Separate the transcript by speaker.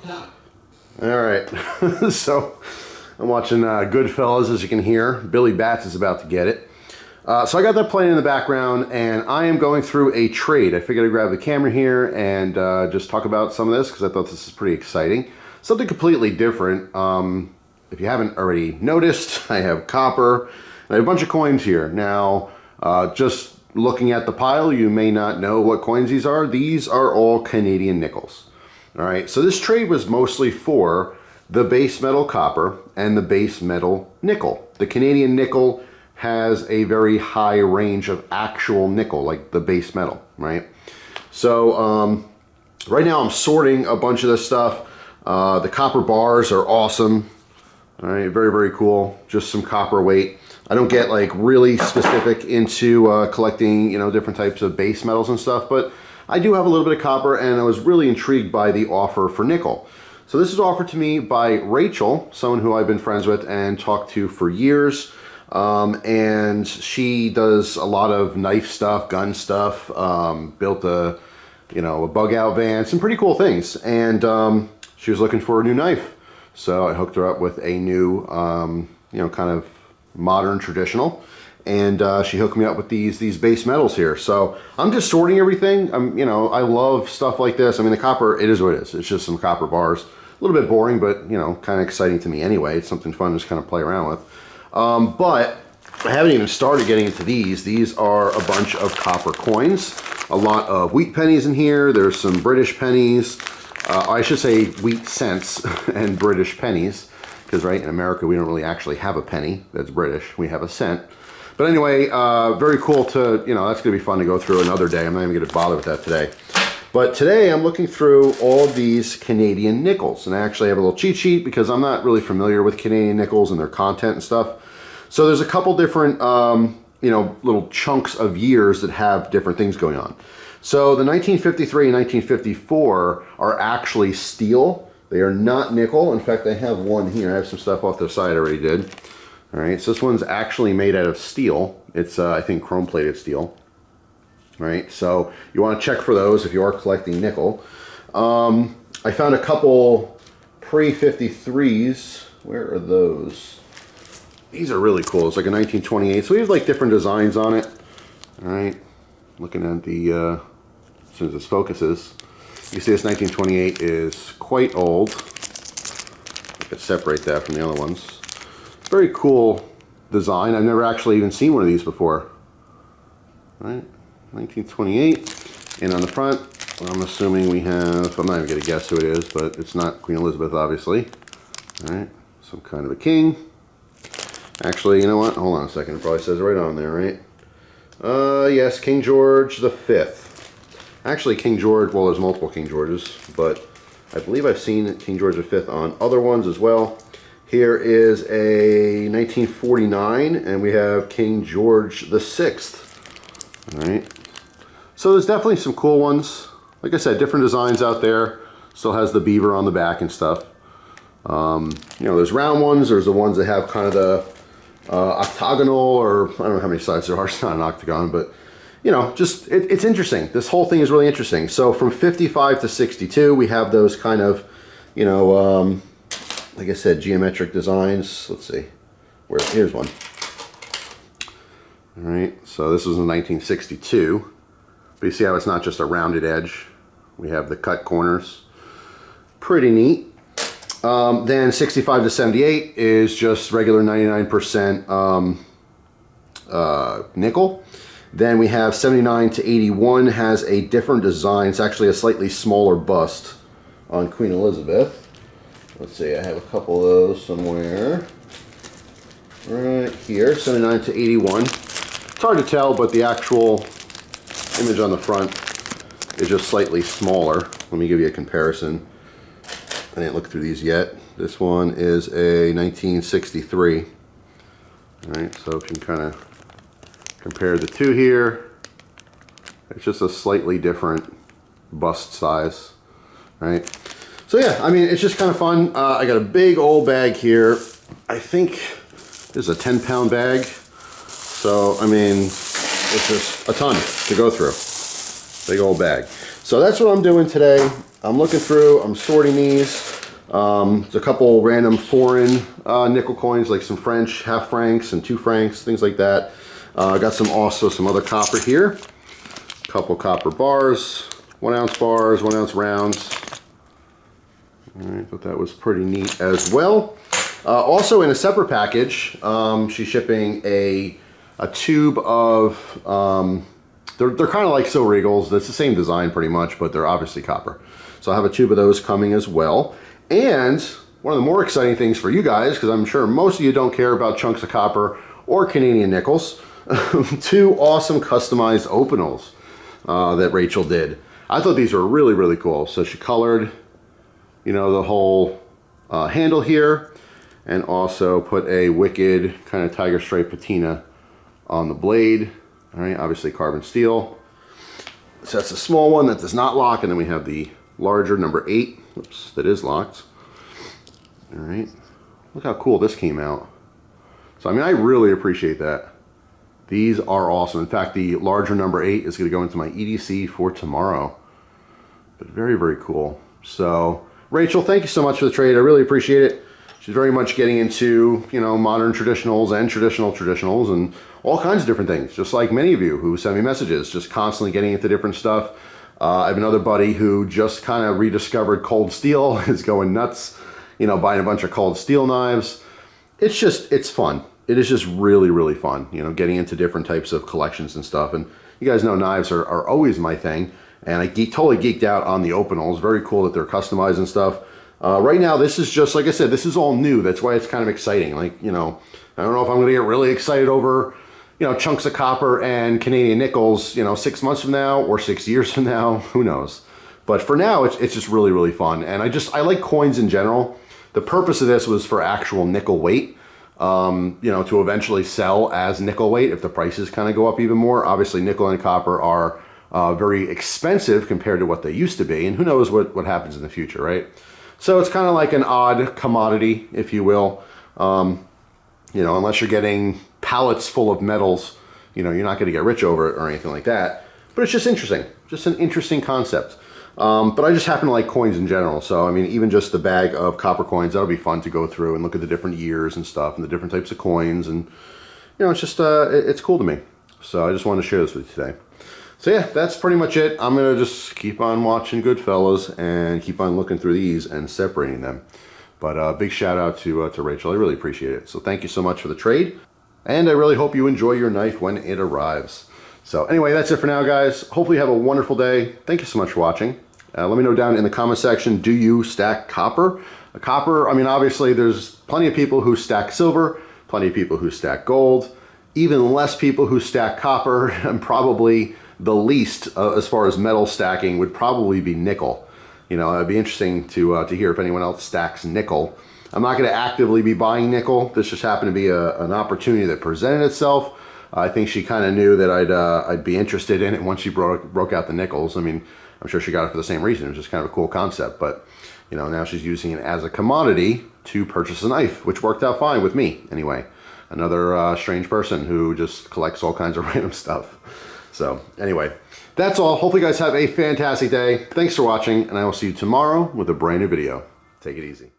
Speaker 1: All right, so I'm watching Goodfellas, as you can hear. Billy Batts is about to get it. So I got that playing in the background, and I am going through a trade. I figured I'd grab the camera here and just talk about some of this, because I thought this is pretty exciting. Something completely different. If you haven't already noticed, I have copper, and I have a bunch of coins here. Now, just looking at the pile, you may not know what coins these are. These are all Canadian nickels. All right, so this trade was mostly for the base metal copper and the base metal nickel. The Canadian nickel has a very high range of actual nickel, like the base metal, right? So right now I'm sorting a bunch of this stuff. The copper bars are awesome. All right, very, very cool. Just some copper weight. I don't get like really specific into collecting, you know, different types of base metals and stuff, but I do have a little bit of copper, and I was really intrigued by the offer for nickel. So this is offered to me by Rachel, someone who I've been friends with and talked to for years. And she does a lot of knife stuff, gun stuff, built a bug out van, some pretty cool things. And she was looking for a new knife. So I hooked her up with a new, kind of modern traditional. And she hooked me up with these base metals here. So I'm just sorting everything. I love stuff like this. I mean, the copper, it is what it is. It's just some copper bars. A little bit boring, but, kind of exciting to me anyway. It's something fun to just kind of play around with. But I haven't even started getting into these. These are a bunch of copper coins. A lot of wheat pennies in here. There's some British pennies. I should say wheat cents and British pennies. Because, right, in America, we don't really actually have a penny that's British. We have a cent. But anyway, very cool to, that's going to be fun to go through another day. I'm not even going to bother with that today. But today I'm looking through all these Canadian nickels. And I actually have a little cheat sheet because I'm not really familiar with Canadian nickels and their content and stuff. So there's a couple different, little chunks of years that have different things going on. So the 1953 and 1954 are actually steel. They are not nickel. In fact, I have one here. I have some stuff off the side I already did. All right, so this one's actually made out of steel. It's, I think, chrome-plated steel. All right, so you want to check for those if you are collecting nickel. I found a couple pre-53s. Where are those? These are really cool. It's like a 1928. So we have like different designs on it. All right, looking at the, as soon as this focuses, you see this 1928 is quite old. I could separate that from the other ones. Very cool design. I've never actually even seen one of these before. All right, 1928. And on the front, I'm assuming we have, I'm not even going to guess who it is, but it's not Queen Elizabeth, obviously. All right, some kind of a king. Actually, you know what? Hold on a second. It probably says it right on there, right? Yes, King George V. Actually, King George, well, there's multiple King Georges, but I believe I've seen King George V on other ones as well. Here is a 1949, and we have King George VI. All right. So there's definitely some cool ones. Like I said, different designs out there. Still has the beaver on the back and stuff. There's round ones. There's the ones that have kind of the octagonal, or I don't know how many sides there are. It's not an octagon, but it's interesting. This whole thing is really interesting. So from 55 to 62, we have those kind of, like I said, geometric designs. Let's see. Here's one. All right, so this was in 1962. But you see how it's not just a rounded edge. We have the cut corners. Pretty neat. Then 65 to 78 is just regular 99% nickel. Then we have 79 to 81 has a different design. It's actually a slightly smaller bust on Queen Elizabeth. Let's see, I have a couple of those somewhere. Right here, 79 to 81. It's hard to tell, but the actual image on the front is just slightly smaller. Let me give you a comparison. I didn't look through these yet. This one is a 1963. All right, so if you can kind of compare the two here, it's just a slightly different bust size, right? So yeah, I mean, it's just kind of fun. I got a big old bag here. I think this is a 10-pound bag. So, I mean, it's just a ton to go through. Big old bag. So that's what I'm doing today. I'm looking through, I'm sorting these. There's a couple random foreign nickel coins, like some French half francs and 2 francs, things like that. I got some other copper here. A couple copper bars, 1 ounce bars, 1 ounce rounds. All right, thought that was pretty neat as well. Also in a separate package, she's shipping a tube of, they're kind of like Silver Eagles. It's the same design pretty much, but they're obviously copper. So I have a tube of those coming as well. And one of the more exciting things for you guys, because I'm sure most of you don't care about chunks of copper or Canadian nickels, 2 awesome customized Opinels that Rachel did. I thought these were really, really cool. So she colored, you know, the whole handle here, and also put a wicked kind of tiger stripe patina on the blade. All right, obviously carbon steel. So that's a small one that does not lock, and then we have the larger number 8. Oops, that is locked. All right, look how cool this came out. So I mean, I really appreciate that. These are awesome. In fact, the larger number 8 is going to go into my EDC for tomorrow. But very, very cool. So Rachel, thank you so much for the trade. I really appreciate it. She's very much getting into, you know, modern traditionals and traditional traditionals and all kinds of different things, just like many of you who send me messages, just constantly getting into different stuff. I have another buddy who just kind of rediscovered cold steel, is going nuts, you know, buying a bunch of cold steel knives. It's fun. It is just really, really fun, you know, getting into different types of collections and stuff. And you guys know knives are always my thing. And I totally geeked out on the Opinels. Very cool that they're customized and stuff. Right now, this is just, like I said, this is all new. That's why it's kind of exciting. Like, you know, I don't know if I'm going to get really excited over, you know, chunks of copper and Canadian nickels, you know, 6 months from now or 6 years from now. Who knows? But for now, it's just really, really fun. And I like coins in general. The purpose of this was for actual nickel weight, you know, to eventually sell as nickel weight if the prices kind of go up even more. Obviously, nickel and copper are very expensive compared to what they used to be. And who knows what happens in the future, right? So it's kind of like an odd commodity, if you will. You know, unless you're getting pallets full of metals, you know, you're not going to get rich over it or anything like that. But it's just interesting, just an interesting concept. But I just happen to like coins in general. So, I mean, even just the bag of copper coins, that'll be fun to go through and look at the different years and stuff and the different types of coins. And, you know, it's just, it's cool to me. So I just wanted to share this with you today. So yeah, that's pretty much it. I'm going to just keep on watching Goodfellas and keep on looking through these and separating them. But big shout out to Rachel. I really appreciate it. So thank you so much for the trade. And I really hope you enjoy your knife when it arrives. So anyway, that's it for now, guys. Hopefully you have a wonderful day. Thank you so much for watching. Let me know down in the comment section, do you stack copper? Copper, I mean, obviously there's plenty of people who stack silver, plenty of people who stack gold, even less people who stack copper, and probably the least as far as metal stacking would probably be nickel. You know, it'd be interesting to hear if anyone else stacks nickel. I'm not going to actively be buying nickel. This just happened to be an opportunity that presented itself. I think she kind of knew that I'd be interested in it once she broke out the nickels. I mean, I'm sure she got it for the same reason. It was just kind of a cool concept. But, you know, now she's using it as a commodity to purchase a knife, which worked out fine with me anyway. Another strange person who just collects all kinds of random stuff. So anyway, that's all. Hopefully you guys have a fantastic day. Thanks for watching, and I will see you tomorrow with a brand new video. Take it easy.